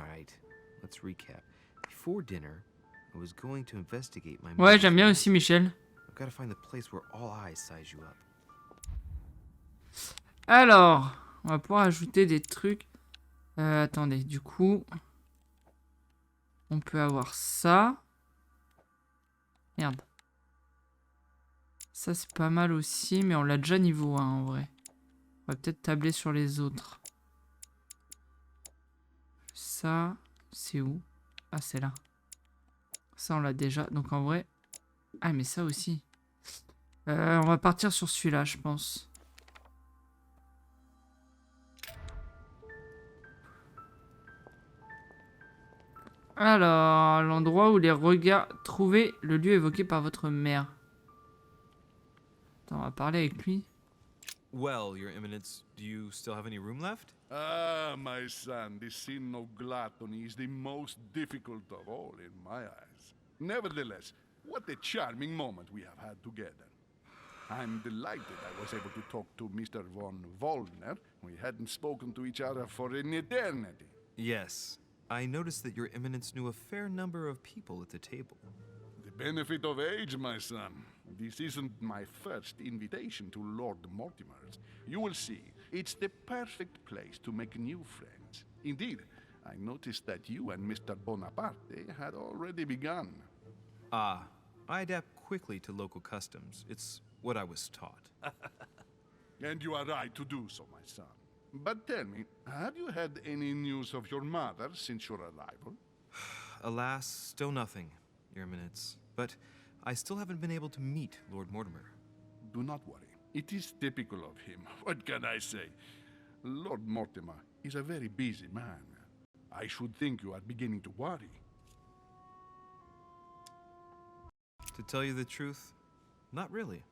Alright, let's recap. Before dinner, I was going to investigate my Ouais, j'aime bien aussi Michel. I've got to find the place where all eyes size you up. Alors, on va pouvoir ajouter des trucs. Attendez, du coup, on peut avoir ça. Merde. Ça, c'est pas mal aussi, mais on l'a déjà niveau 1 en vrai. On va peut-être tabler sur les autres. Ça, c'est où? Ah, c'est là. Ça, on l'a déjà. Donc en vrai... Ah, mais ça aussi. On va partir sur celui-là, je pense. Alors, l'endroit où les regards... Trouvez le lieu évoqué par votre mère. Attends, on va parler avec lui. Well, Your Eminence, do you still have any room left? Ah, my son, the sin of gluttony is the most difficult of all in my eyes. Nevertheless, what a charming moment we have had together. I'm delighted I was able to talk to Mr. von Wollner. We hadn't spoken to each other for an eternity. Yes. I noticed that Your Eminence knew a fair number of people at the table. The benefit of age, my son. This isn't my first invitation to Lord Mortimer's. You will see, it's the perfect place to make new friends. Indeed, I noticed that you and Mr. Bonaparte had already begun. Ah, I adapt quickly to local customs. It's what I was taught. And you are right to do so, my son. But tell me, have you had any news of your mother since your arrival? Alas, still nothing, Your Eminence. But I still haven't been able to meet Lord Mortimer. Do not worry. It is typical of him. What can I say? Lord Mortimer is a very busy man. I should think you are beginning to worry. To tell you the truth, not really.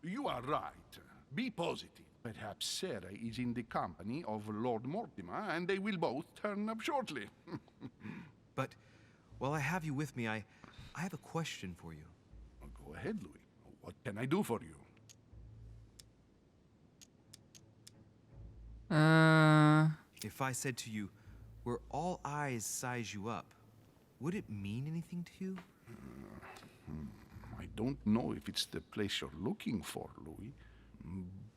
You are right. Be positive. Perhaps Sarah is in the company of Lord Mortimer, and they will both turn up shortly. But while I have you with me, I have a question for you. Go ahead, Louis. What can I do for you? If I said to you, where all eyes size you up, would it mean anything to you? I don't know if it's the place you're looking for, Louis,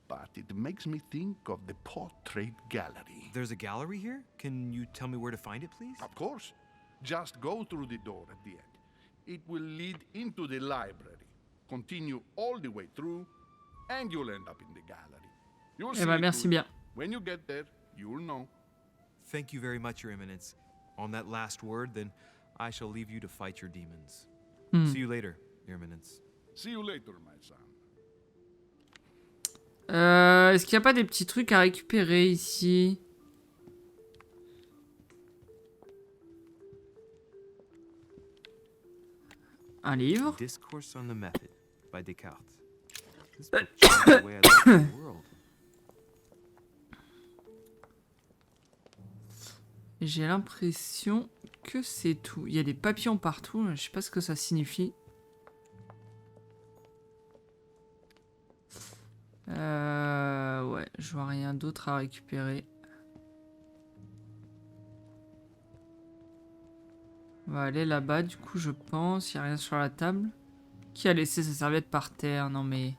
but it makes me think of the portrait gallery. There's a gallery here? Can you tell me where to find it, please? Of course. Just go through the door at the end. It will lead into the library. Continue all the way through, and you'll end up in the gallery. You'll see. Eh ben, merci bien. When you get there, you'll know. Thank you very much, Your Eminence. On that last word, then, I shall leave you to fight your demons. See you later, Your Eminence. See you later, my son. Est-ce qu'il n'y a pas des petits trucs à récupérer ici? Un livre. Discourse on the Method by Descartes. This book changed the way I look at the world. J'ai l'impression que c'est tout. Il y a des papillons partout. Je sais pas ce que ça signifie. Ouais, je vois rien d'autre à récupérer. On va aller là-bas, du coup, je pense. Il n'y a rien sur la table. Qui a laissé sa serviette par terre? Non, mais...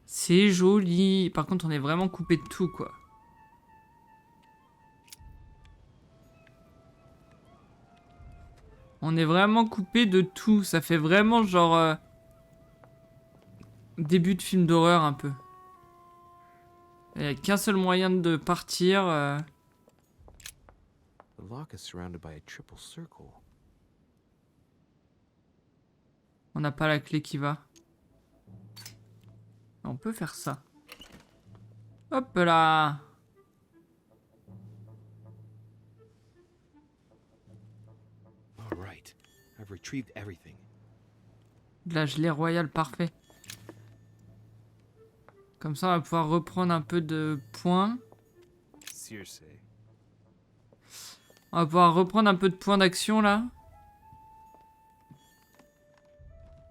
C'est joli. Par contre, on est vraiment coupé de tout, quoi. On est vraiment coupé de tout. Ça fait vraiment genre... début de film d'horreur, un peu. Il n'y a qu'un seul moyen de partir. The lock is surrounded by a triple circle. On n'a pas la clé qui va. On peut faire ça. Hop là. All right, I've retrieved everything. De la gelée royale, parfait. Comme ça, on va pouvoir reprendre un peu de points. Circe. On va pouvoir reprendre un peu de points d'action, là.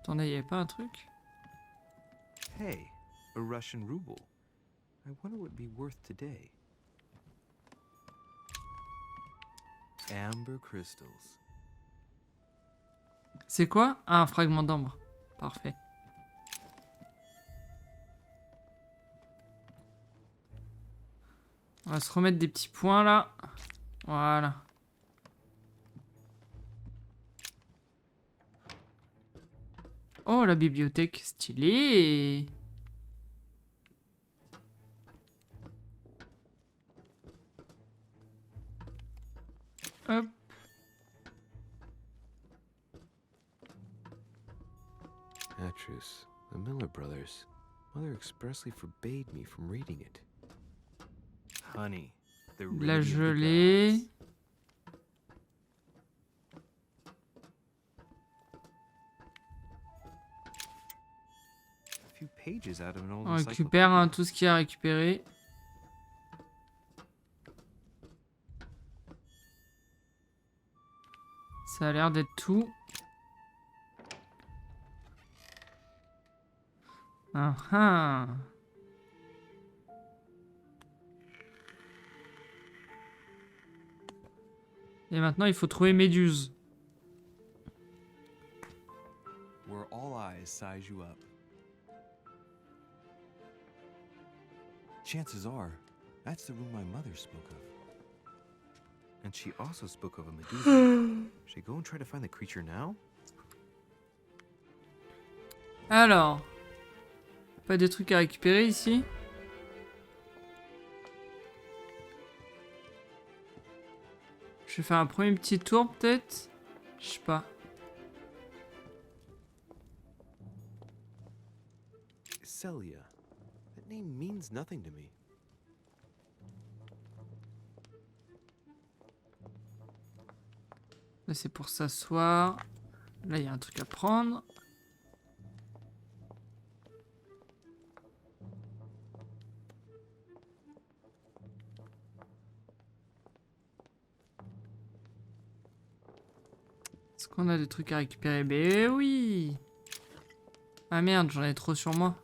Attendez, y'avait pas un truc? Hey, a Russian ruble. I wonder what it'd be worth today. Amber crystals. C'est quoi? Ah, un fragment d'ambre. Parfait. On va se remettre des petits points là. Voilà. Oh, la bibliothèque, stylée. Hop. Atrus, the Miller brothers. Mother expressly forbade me from reading it. Honey, the De la remedy of the gelée. gods. A few pages out of an old On récupère hein, tout ce qu'il y a à récupérer. Ça a l'air d'être tout. Ah ah. Et maintenant, il faut trouver Méduse. Where all eyes size you up. Chances are, that's the room my mother spoke of. And she also spoke of a Medusa. Should I go and try to find the creature now? Alors. Pas des trucs à récupérer ici? Je vais faire un premier petit tour peut-être? Je sais pas. Celia. That name means nothing to me. Là c'est pour s'asseoir. Là il y a un truc à prendre. Est-ce qu'on a des trucs à récupérer? Ben oui! Ah merde, j'en ai trop sur moi.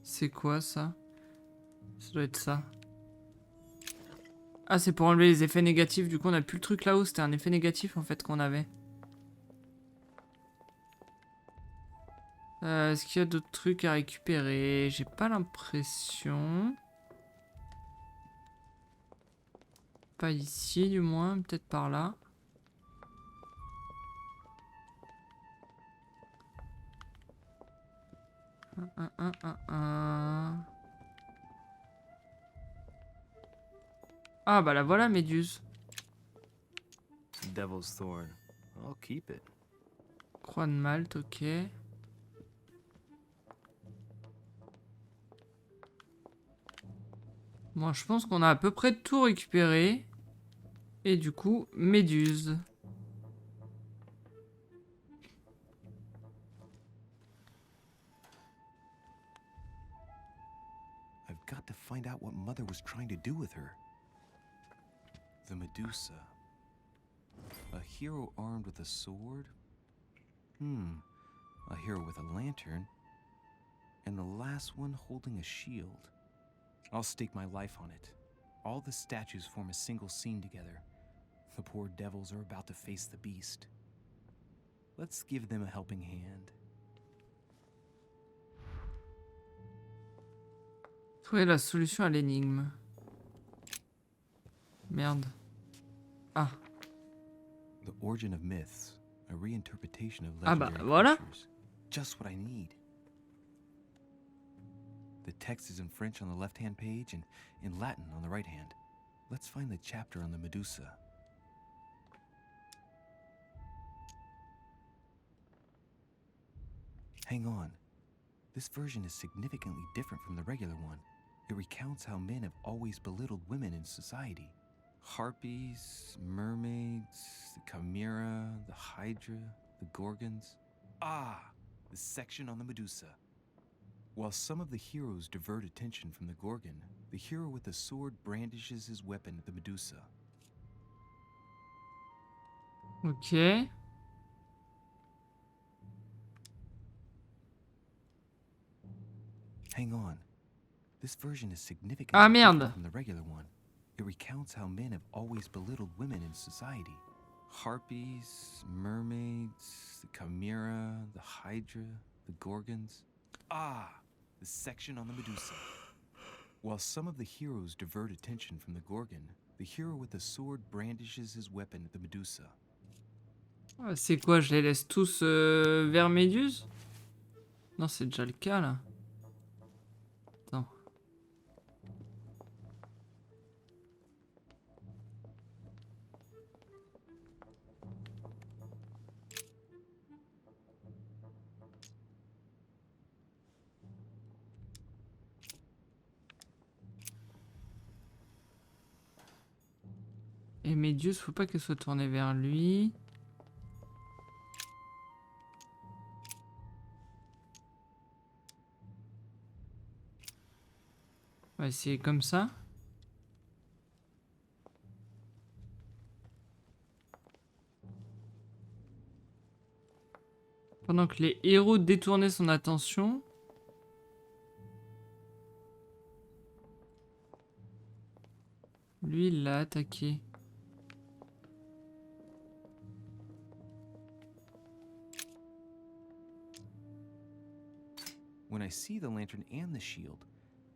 C'est quoi ça? Ça doit être ça. Ah, c'est pour enlever les effets négatifs. Du coup, on a plus le truc là-haut. C'était un effet négatif en fait qu'on avait. Est-ce qu'il y a d'autres trucs à récupérer? J'ai pas l'impression. Pas ici du moins, peut-être par là. Ah bah la voilà Méduse. Devil's Thorn. I'll keep it. Croix de Malte, ok. Bon, je pense qu'on a à peu près tout récupéré. Et du coup, Méduse. I've got to find out what Mother was trying to do with her. The Medusa. A hero armed with a sword? A hero with a lantern. And the last one holding a shield. I'll stake my life on it. All the statues form a single scene together. The poor devils are about to face the beast. Let's give them a helping hand. Trouver la solution à l'énigme. Merde. Ah. The origin of myths, a reinterpretation of Ah bah legendary voilà. creatures. Just what I need. The text is in French on the left-hand page and in Latin on the right hand. Let's find the chapter on the Medusa. Hang on. This version is significantly different from the regular one. It recounts how men have always belittled women in society. Harpies, mermaids, the chimera, the hydra, the gorgons. Ah, the section on the Medusa. While some of the heroes divert attention from the Gorgon, the hero with the sword brandishes his weapon at the Medusa. Ok. Hang on. This version is significantly Ah, different merde. from the regular one. It recounts how men have always belittled women in society. Harpies, mermaids, the chimera, the hydra, the gorgons. Ah, the section on the Medusa. While some of the heroes divert attention from the gorgon, the hero with the sword brandishes his weapon at the Medusa. Ah, c'est quoi, je les laisse tous vers Méduse? Non, c'est déjà le cas là. Attends. Et Méduse, faut pas qu'elle soit tournée vers lui. On va essayer comme ça. Pendant que les héros détournaient son attention. Lui, il l'a attaqué. When I see the lantern and the shield,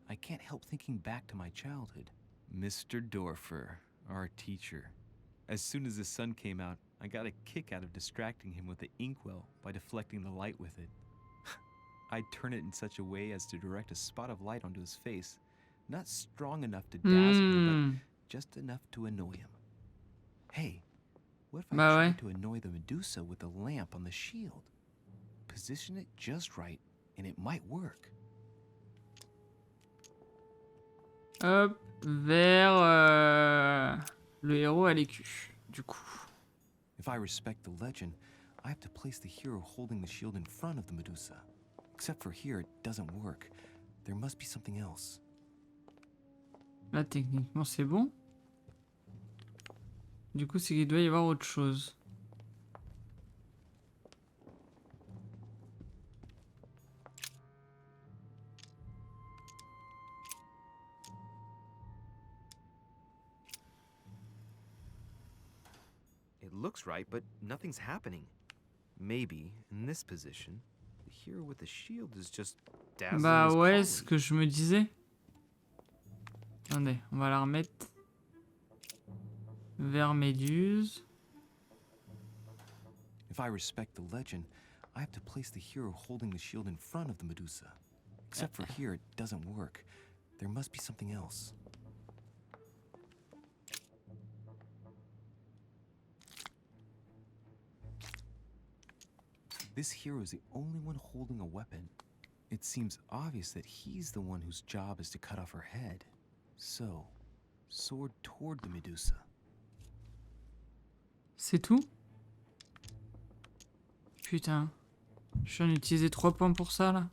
I can't help thinking back to my childhood. Mr. Dorfer, our teacher. As soon as the sun came out, I got a kick out of distracting him with the inkwell by deflecting the light with it. I'd turn it in such a way as to direct a spot of light onto his face, not strong enough to dazzle him, but just enough to annoy him. Hey, what if I Bah tried ouais. to annoy the Medusa with the lamp on the shield? Position it just right, and it might work. Hop, vers le héros à l'écu, du coup. If I respect the legend, I have to place the hero holding the shield in front of the Medusa. Except for here, it doesn't work. There must be something else. Là, techniquement, c'est bon. Du coup, c'est qu'il doit y avoir autre chose. It looks right, but nothing's happening. Maybe, in this position, the hero with the shield is just dazzling Bah his ouais, ce colleague. que je me disais. Attendez, on va la remettre vers Méduse. If I respect the legend, I have to place the hero holding the shield in front of the Medusa. Except for here, it doesn't work. There must be something else. This hero is the only one holding a weapon. It seems obvious that he's the one whose job is to cut off her head. So, sword toward the Medusa. C'est tout? Putain. Je viens d'utiliser 3 points pour ça, là.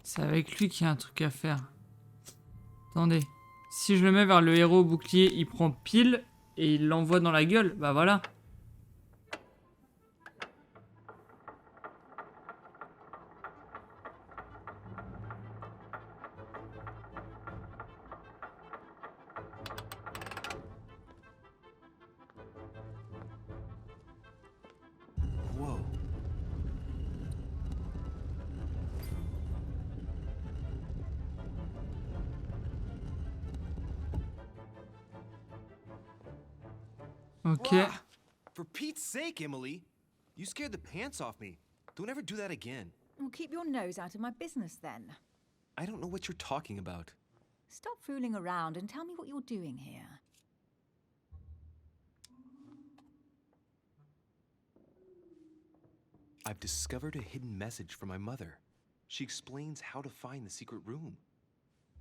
C'est avec lui qu'il y a un truc à faire. Attendez. Si je le mets vers le héros au bouclier, il prend pile et il l'envoie dans la gueule. Bah voilà. Whoa. Ok. Wow. For Pete's sake, Emily. You scared the pants off me. Don't ever do that again. Well, keep your nose out of my business then. I don't know what you're talking about. Stop fooling around and tell me what you're doing here. I've discovered a hidden message from my mother. She explains how to find the secret room.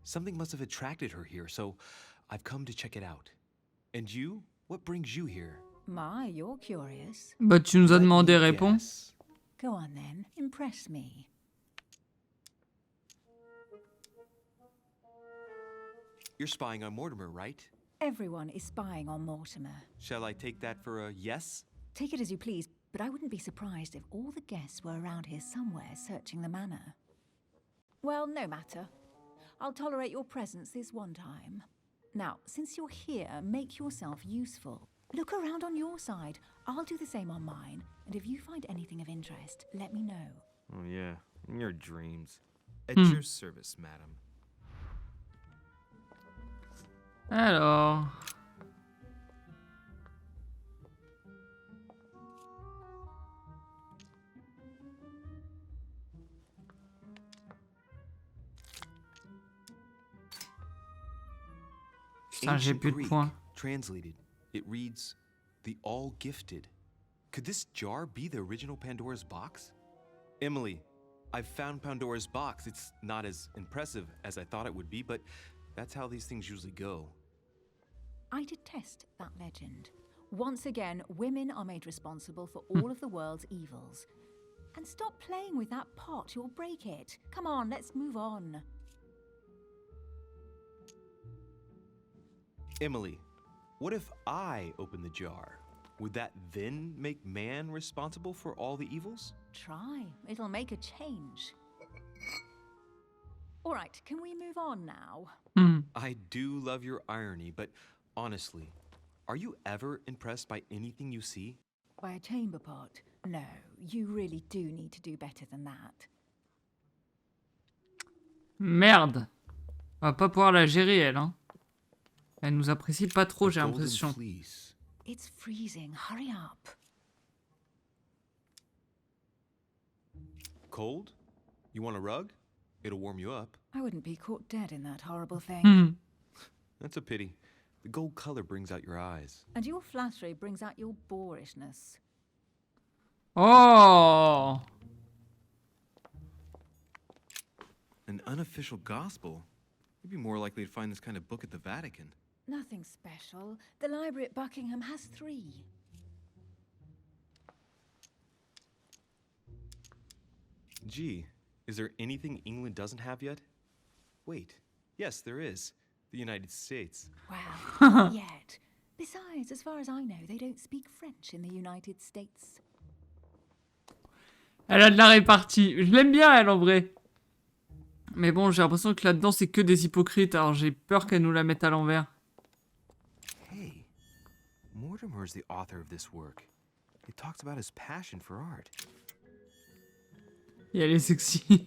Something must have attracted her here, so I've come to check it out. And you? What brings you here? My, you're curious. Bah tu nous as Let demandé, me réponds. guess. Go on then, impress me. You're spying on Mortimer, right? Everyone is spying on Mortimer. Shall I take that for a yes? Take it as you please, but I wouldn't be surprised if all the guests were around here somewhere searching the manor. Well, no matter. I'll tolerate your presence this one time. Now, since you're here, make yourself useful. Look around on your side. I'll do the same on mine, and if you find anything of interest, let me know. Oh, yeah. In your dreams. At your service, madam. Alors... Putain, j'ai plus de points. Translated, it reads, the all-gifted. Could this jar be the original Pandora's box? Emily, I've found Pandora's box. It's not as impressive as I thought it would be, but that's how these things usually go. I detest that legend. Once again, women are made responsible for all of the world's evils. And stop playing with that pot, you'll break it. Come on, let's move on. Emily, what if I open the jar? Would that then make man responsible for all the evils? Try. It'll make a change. All right, can we move on now? I do love your irony, but honestly, are you ever impressed by anything you see? By a chamber pot? No, you really do need to do better than that. Merde. On va pas pouvoir la gérer, elle, hein. Elle nous apprécie pas trop, j'ai The golden l'impression. fleece. It's freezing. Hurry up. Cold? You want a rug? It'll warm you up. I wouldn't be caught dead in that horrible thing. Hmm. That's a pity. The gold color brings out your eyes. And your flattery brings out your boorishness. Oh! An unofficial gospel? You'd be more likely to find this kind of book at the Vatican. Nothing special. The library at Buckingham has 3. Gee, is there anything England doesn't have yet? Wait, yes, there is. The United States. Well, not yet. Besides, as far as I know, they don't speak French in the United States. Elle a de la répartie. Je l'aime bien, elle, en vrai. Mais bon, j'ai l'impression que là-dedans, c'est que des hypocrites. Alors, j'ai peur qu'elle nous la mette à l'envers. Hey, Mortimer's the author of this work. He talks about his passion for art. Et elle est sexy.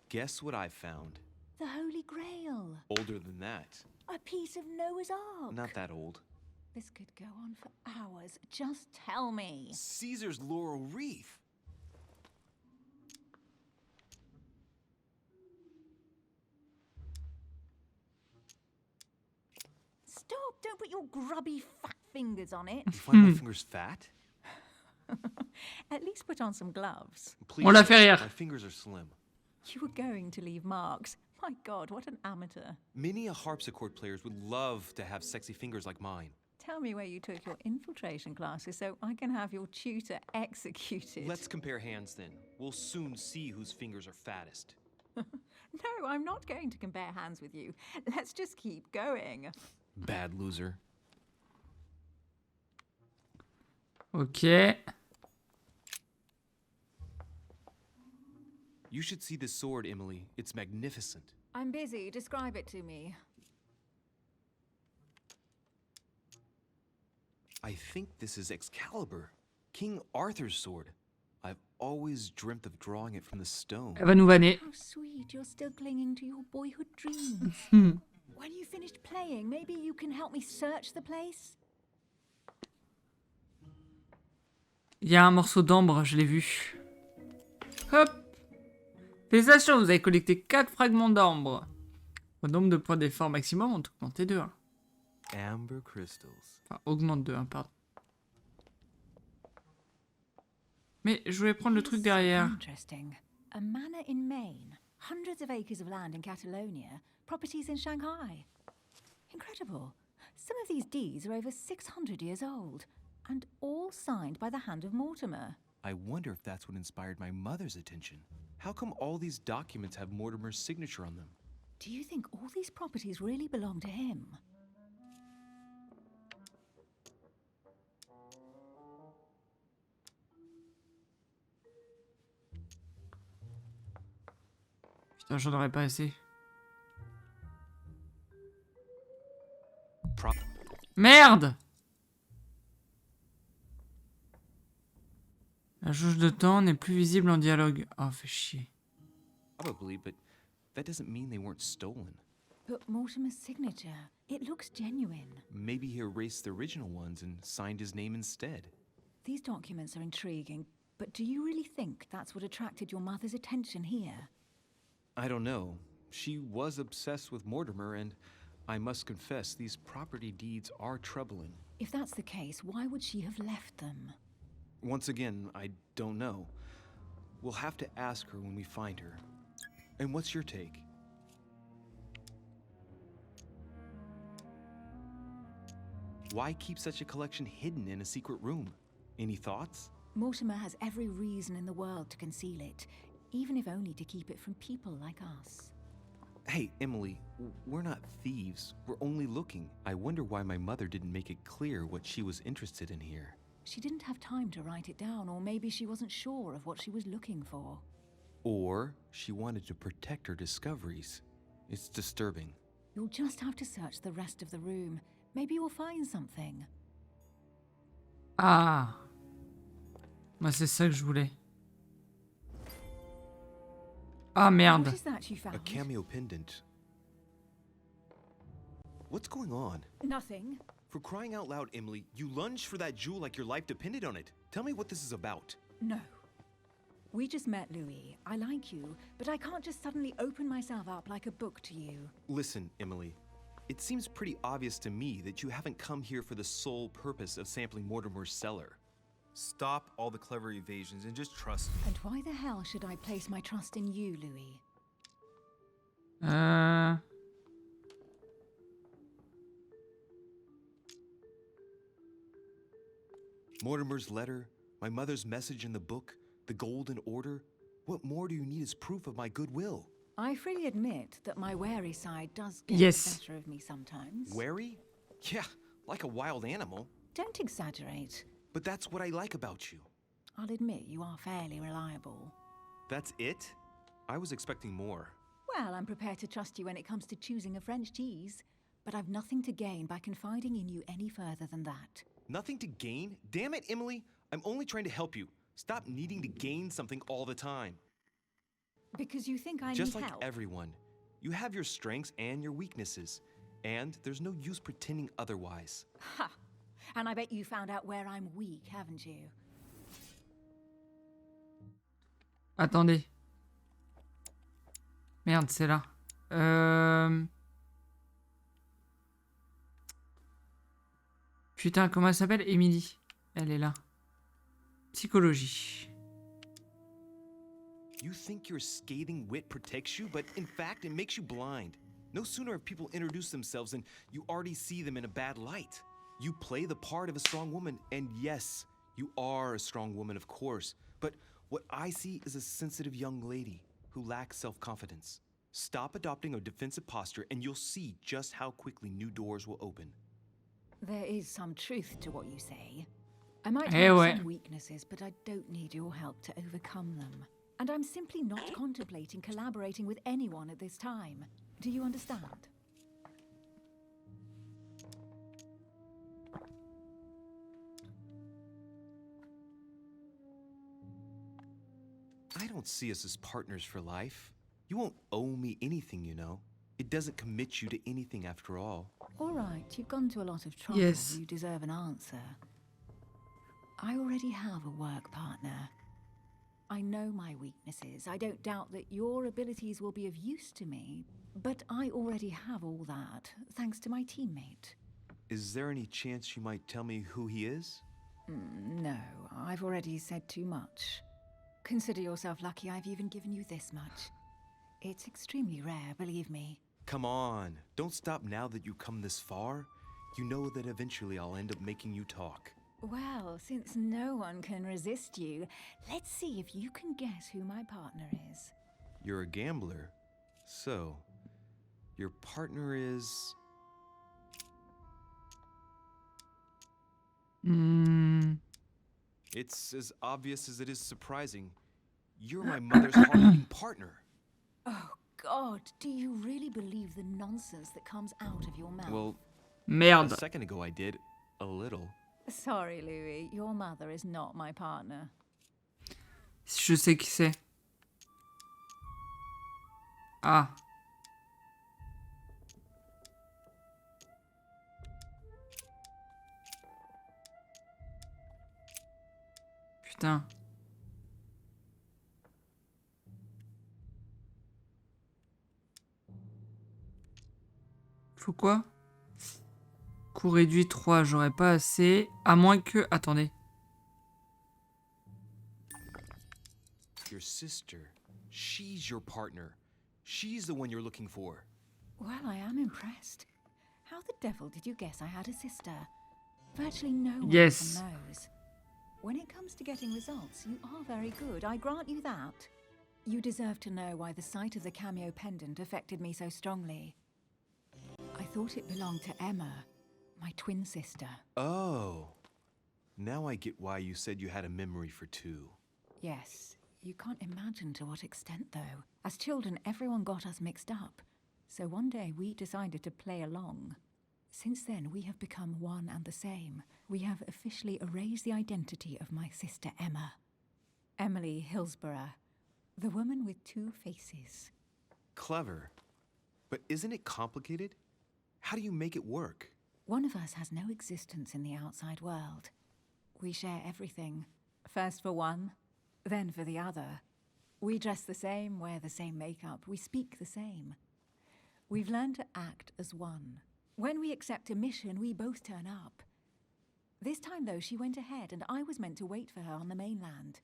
Guess what I found? The Holy Grail. Older than that. A piece of Noah's Ark. Not that old. This could go on for hours. Just tell me. Caesar's laurel wreath. Stop! Don't put your grubby fat fingers on it. You find my fingers fat? At least put on some gloves. Please, On l'a fait rire. my fingers are slim. You were going to leave marks. My God, what an amateur. Many a harpsichord players would love to have sexy fingers like mine. Tell me where you took your infiltration classes so I can have your tutor executed. Let's compare hands then. We'll soon see whose fingers are fattest. No, I'm not going to compare hands with you. Let's just keep going. Bad loser. Ok. You should see this sword, Emily. It's magnificent. I'm busy. Describe it to me. I think this is Excalibur, King Arthur's sword. I've always dreamt of drawing it from the stone. Elle va nous vanner. How sweet. You're still clinging to your boyhood dreams. When you finished playing, maybe you can help me search the place? Il y a un morceau d'ambre, je l'ai vu. Hop. Félicitations, vous avez collecté 4 fragments d'ambre. Au nombre de points d'effort maximum, on peut augmenter 2. Amber crystals. Enfin, augmente 2, pardon. Mais je voulais prendre le truc derrière. Interesting. A manor in Maine, hundreds of acres of land in Catalonia, properties in Shanghai. Incredible. Some of these deeds are over 600 years old. And all signed by the hand of Mortimer. I wonder if that's what inspired my mother's attention. How come all these documents have Mortimer's signature on them? Do you think all these properties really belong to him? Putain, j'en aurais pas assez. Merde! La jauge de temps n'est plus visible en dialogue. Oh, fait chier. Probably, but that doesn't mean they weren't stolen. But Mortimer's signature, it looks genuine. Maybe he erased the original ones and signed his name instead. These documents are intriguing, but do you really think that's what attracted your mother's attention here? I don't know. She was obsessed with Mortimer, and I must confess, these property deeds are troubling. If that's the case, why would she have left them? Once again, I don't know. We'll have to ask her when we find her. And what's your take? Why keep such a collection hidden in a secret room? Any thoughts? Mortimer has every reason in the world to conceal it, even if only to keep it from people like us. Hey, Emily, we're not thieves. We're only looking. I wonder why my mother didn't make it clear what she was interested in here. She didn't have time to write it down, or maybe she wasn't sure of what she was looking for. Or she wanted to protect her discoveries. It's disturbing. You'll just have to search the rest of the room. Maybe you'll find something. Ah! Moi, c'est ça que je voulais. Ah, merde. What is that you found? A cameo pendant. What's going on? Nothing. For crying out loud, Emily, you lunged for that jewel like your life depended on it. Tell me what this is about. No. We just met, Louis. I like you, but I can't just suddenly open myself up like a book to you. Listen, Emily. It seems pretty obvious to me that you haven't come here for the sole purpose of sampling Mortimer's cellar. Stop all the clever evasions and just trust me. And why the hell should I place my trust in you, Louis? Mortimer's letter, my mother's message in the book, the golden order. What more do you need as proof of my goodwill? I freely admit that my wary side does get Yes. the better of me sometimes. Wary? Yeah, like a wild animal. Don't exaggerate. But that's what I like about you. I'll admit you are fairly reliable. That's it? I was expecting more. Well, I'm prepared to trust you when it comes to choosing a French cheese, but I've nothing to gain by confiding in you any further than that. Nothing to gain? Damn it, Emily! I'm only trying to help you. Stop needing to gain something all the time. Because you think I Just need like help? everyone. You have your strengths and your weaknesses. And there's no use pretending otherwise. Ha! And I bet you found out where I'm weak, haven't you? Attendez. Merde, c'est là. Putain, comment elle s'appelle? Émilie. Elle est là. Psychologie. You think your scathing wit protects you, but in fact, it makes you blind. No sooner have people introduced themselves than you already see them in a bad light. You play the part of a strong woman, and yes, you are a strong woman, of course. But what I see is a sensitive young lady who lacks self-confidence. Stop adopting a defensive posture, and you'll see just how quickly new doors will open. There is some truth to what you say. I might Eh have ouais. some weaknesses, but I don't need your help to overcome them. And I'm simply not contemplating collaborating with anyone at this time. Do you understand? I don't see us as partners for life. You won't owe me anything, you know. It doesn't commit you to anything after all. All right, you've gone to a lot of trouble. Yes. You deserve an answer. I already have a work partner. I know my weaknesses. I don't doubt that your abilities will be of use to me, but I already have all that, thanks to my teammate. Is there any chance you might tell me who he is? No, I've already said too much. Consider yourself lucky I've even given you this much. It's extremely rare, believe me. Come on, don't stop now that you've come this far. You know that eventually I'll end up making you talk. Well, since no one can resist you, let's see if you can guess who my partner is. You're a gambler. So, your partner is... It's as obvious as it is surprising. You're my mother's hard-eating partner. Oh, God, do you really believe the nonsense that comes out of your mouth? Well, a Merde. second ago I did. A little. Sorry, Louis, your mother is not my partner. Je sais qui c'est. Ah. Putain. Faut quoi? Coût réduit 3, j'aurais pas assez. À moins que... Attendez. Your sister. She's your partner. She's the one you're looking for. Well, I am impressed. How the devil did you guess I had a sister? Virtually no one Yes. knows. When it comes to getting results, you are very good, I grant you that. You deserve to know why the sight of the cameo pendant affected me so strongly. I thought it belonged to Emma, my twin sister. Oh. Now I get why you said you had a memory for two. Yes, you can't imagine to what extent, though. As children, everyone got us mixed up. So one day we decided to play along. Since then, we have become one and the same. We have officially erased the identity of my sister Emma. Emily Hillsborough, the woman with two faces. Clever. But isn't it complicated? How do you make it work? One of us has no existence in the outside world. We share everything. First for one, then for the other. We dress the same, wear the same makeup, we speak the same. We've learned to act as one. When we accept a mission, we both turn up. This time, though, she went ahead, and I was meant to wait for her on the mainland.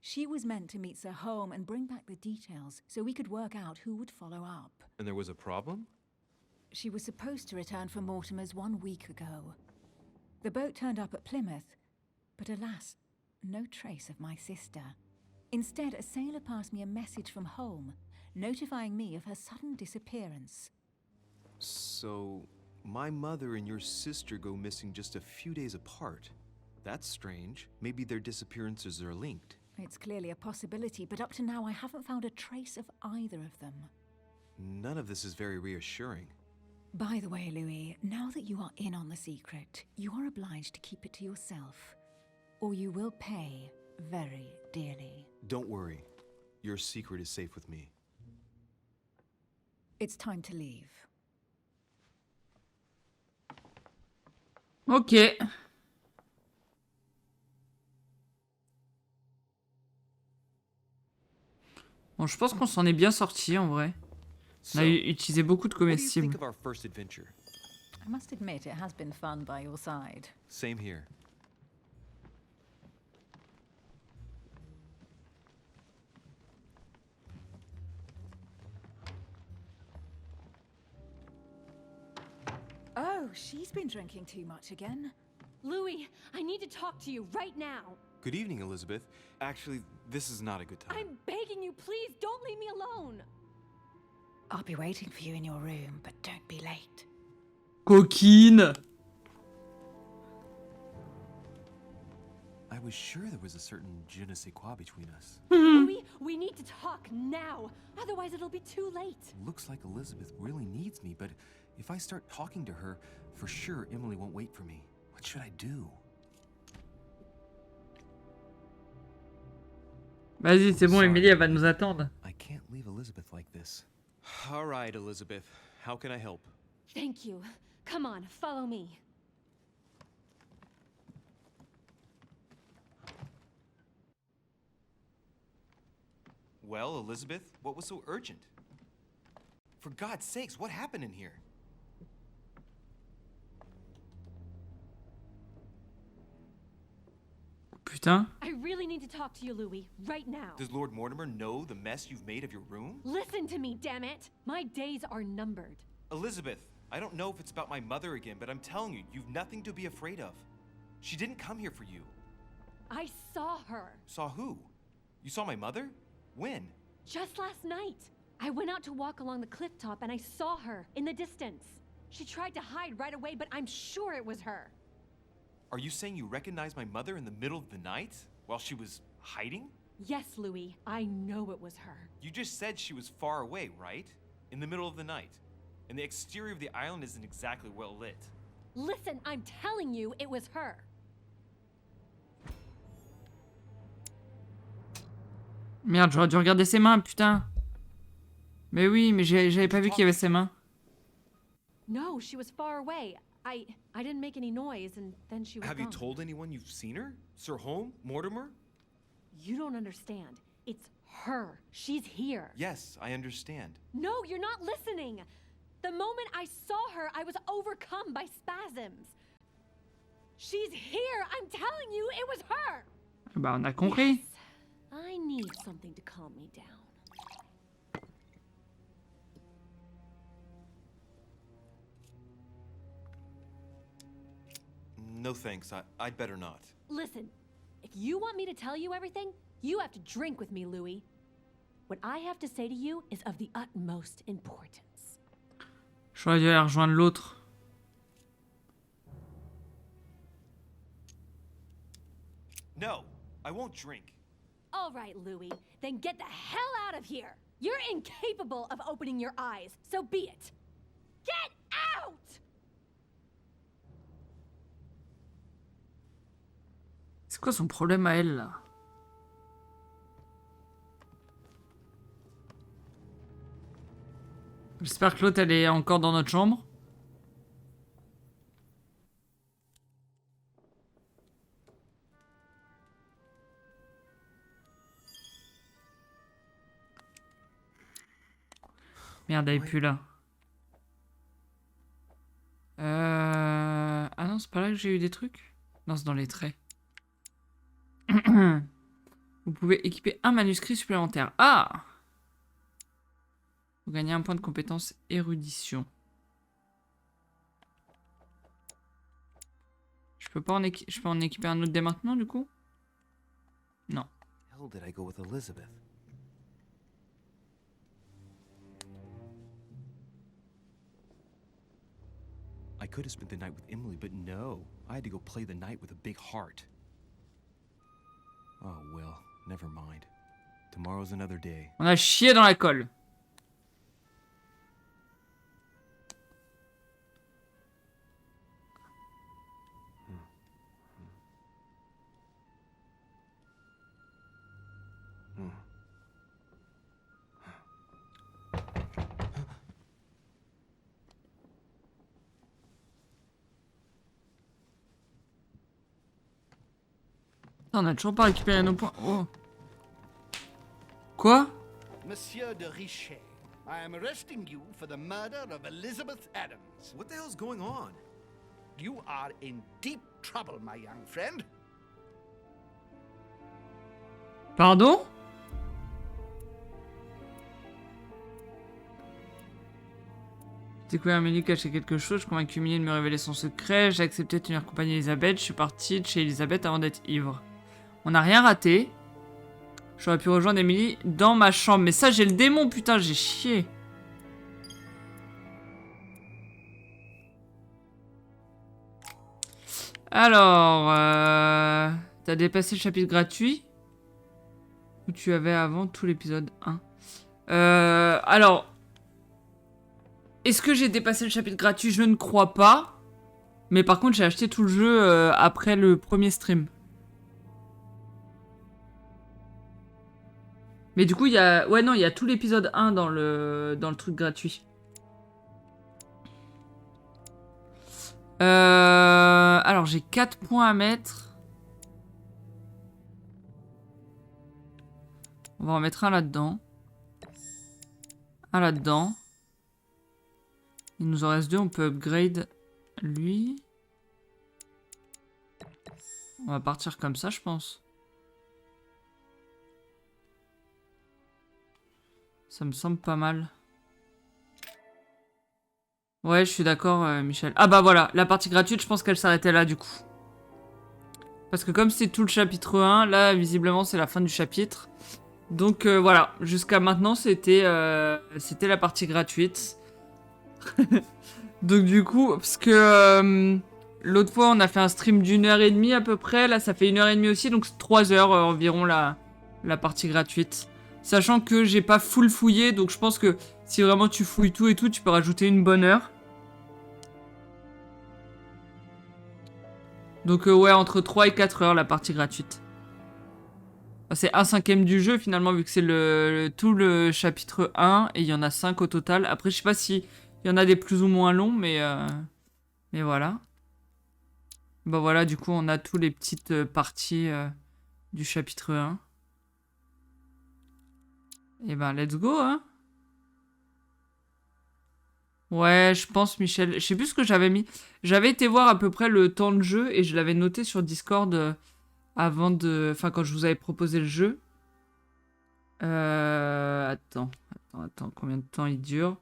She was meant to meet Sir Home and bring back the details so we could work out who would follow up. And there was a problem? She was supposed to return from Mortimer's 1 week ago. The boat turned up at Plymouth, but alas, no trace of my sister. Instead, a sailor passed me a message from home, notifying me of her sudden disappearance. So, my mother and your sister go missing just a few days apart. That's strange. Maybe their disappearances are linked. It's clearly a possibility, but up to now I haven't found a trace of either of them. None of this is very reassuring. By the way, Louis, now that you are in on the secret, you are obliged to keep it to yourself, or you will pay very dearly. Don't worry. Your secret is safe with me. It's time to leave. Ok. Bon, je pense qu'on s'en est bien sorti en vrai. On So, a utilisé beaucoup de what do you think comestibles. of our first adventure? I must admit, it has been fun by your side. Same here. Oh, she's been drinking too much again. Louis, I need to talk to you right now. Good evening, Elizabeth. Actually, this is not a good time. I'm begging you, please don't leave me alone. I'll be waiting for you in your room, but don't be late. Coquine. I was sure there was a certain je ne sais quoi between us. Louis, we need to talk now. Otherwise, it'll be too late. Looks like Elizabeth really needs me, but if I start talking to her, for sure Emily won't wait for me. What should I do? Vas-y, c'est bon, Sorry. Emily, elle va nous attendre. I can't leave Elizabeth like this. All right, Elizabeth. How can I help? Thank you. Come on, follow me. Well, Elizabeth, what was so urgent? For God's sakes, what happened in here? Putain. I really need to talk to you, Louis, right now. Does Lord Mortimer know the mess you've made of your room? Listen to me, damn it! My days are numbered. Elizabeth, I don't know if it's about my mother again, but I'm telling you, you've nothing to be afraid of. She didn't come here for you. I saw her. Saw who? You saw my mother? When? Just last night. I went out to walk along the cliff top and I saw her in the distance. She tried to hide right away, but I'm sure it was her. Are you saying you recognized my mother in the middle of the night? While she was hiding? Yes, Louis, I know it was her. You just said she was far away, right? In the middle of the night. And the exterior of the island isn't exactly well lit. Listen, I'm telling you, it was her. Merde, j'aurais dû regarder ses mains, putain. Mais oui, mais j'avais pas vu qu'il y avait ses mains. No, she was far away. I didn't make any noise, and then she was Have you gone. told anyone you've seen her? Sir Holm? Mortimer? You don't understand. It's her. She's here. Yes, I understand. No, you're not listening. The moment I saw her, I was overcome by spasms. She's here. I'm telling you, it was her. Bah, on a compris. Yes. I need something to calm me down. No thanks, I'd better not. Listen, if you want me to tell you everything, you have to drink with me, Louis. What I have to say to you is of the utmost importance. J'aurais dû aller rejoindre l'autre. No, I won't drink. All right, Louis, then get the hell out of here. You're incapable of opening your eyes, so be it. Get out! C'est quoi son problème à elle, là? J'espère que l'autre, elle est encore dans notre chambre. Merde, elle est plus là. Ah non, c'est pas là que j'ai eu des trucs? Non, c'est dans les traits. Vous pouvez équiper un manuscrit supplémentaire. Ah! Vous gagnez un point de compétence érudition. Je peux en équiper un autre dès maintenant, du coup? Non. Hell did I go with Elizabeth? I could have spent the night with Emily, but no. I had to go play the night with a big heart. Oh well, never mind. Tomorrow's another day. On a chié dans la colle. On a toujours pas récupéré nos points. Oh. Quoi? Monsieur de Richet, I am arresting you for the murder of Elizabeth Adams. What the hell's going on? You are in deep trouble, my young friend. Pardon? J'ai découvert un menu caché quelque chose, je suis convaincu Millie de me révéler son secret, j'ai accepté de tenir compagnie à Elisabeth, je suis parti de chez Elisabeth avant d'être ivre. On n'a rien raté. J'aurais pu rejoindre Emily dans ma chambre, mais ça j'ai le démon, putain, j'ai chié. Alors, t'as dépassé le chapitre gratuit où tu avais avant tout l'épisode 1. Alors, est-ce que j'ai dépassé le chapitre gratuit? Je ne crois pas. Mais par contre, j'ai acheté tout le jeu après le premier stream. Mais du coup, il y a... Ouais, non, il y a tout l'épisode 1 dans le truc gratuit. Alors, j'ai 4 points à mettre. On va en mettre un là-dedans. Un là-dedans. Il nous en reste 2, on peut upgrade lui. On va partir comme ça, je pense. Ça me semble pas mal. Ouais, je suis d'accord, Michel. Ah bah voilà, la partie gratuite, je pense qu'elle s'arrêtait là, du coup. parce que comme c'est tout le chapitre 1, là, visiblement, c'est la fin du chapitre. Donc, voilà. Jusqu'à maintenant, c'était la partie gratuite. Donc, du coup, parce que l'autre fois, on a fait un stream d'1h30 à peu près. Là, ça fait 1h30 aussi, donc c'est 3 heures environ la partie gratuite. Sachant que j'ai pas full fouillé, donc je pense que si vraiment tu fouilles tout et tout, tu peux rajouter une bonne heure. Donc ouais, entre 3 et 4 heures la partie gratuite. C'est 1/5 du jeu finalement, vu que c'est tout le chapitre 1, et il y en a 5 au total. Après, je sais pas si il y en a des plus ou moins longs, mais voilà. Bah voilà, du coup, on a tous les petites parties du chapitre 1. Et ben, let's go, hein. Ouais, je pense, Michel. Je sais plus ce que j'avais mis. J'avais été voir à peu près le temps de jeu et je l'avais noté sur Discord avant de... Enfin, quand je vous avais proposé le jeu. Attends. Combien de temps il dure?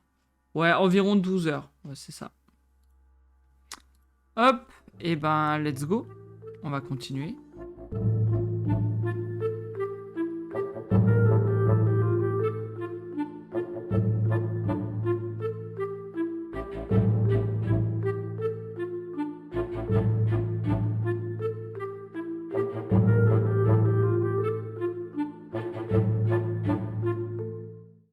Ouais, environ 12 heures. Ouais, c'est ça. Hop. Et ben, let's go. On va continuer.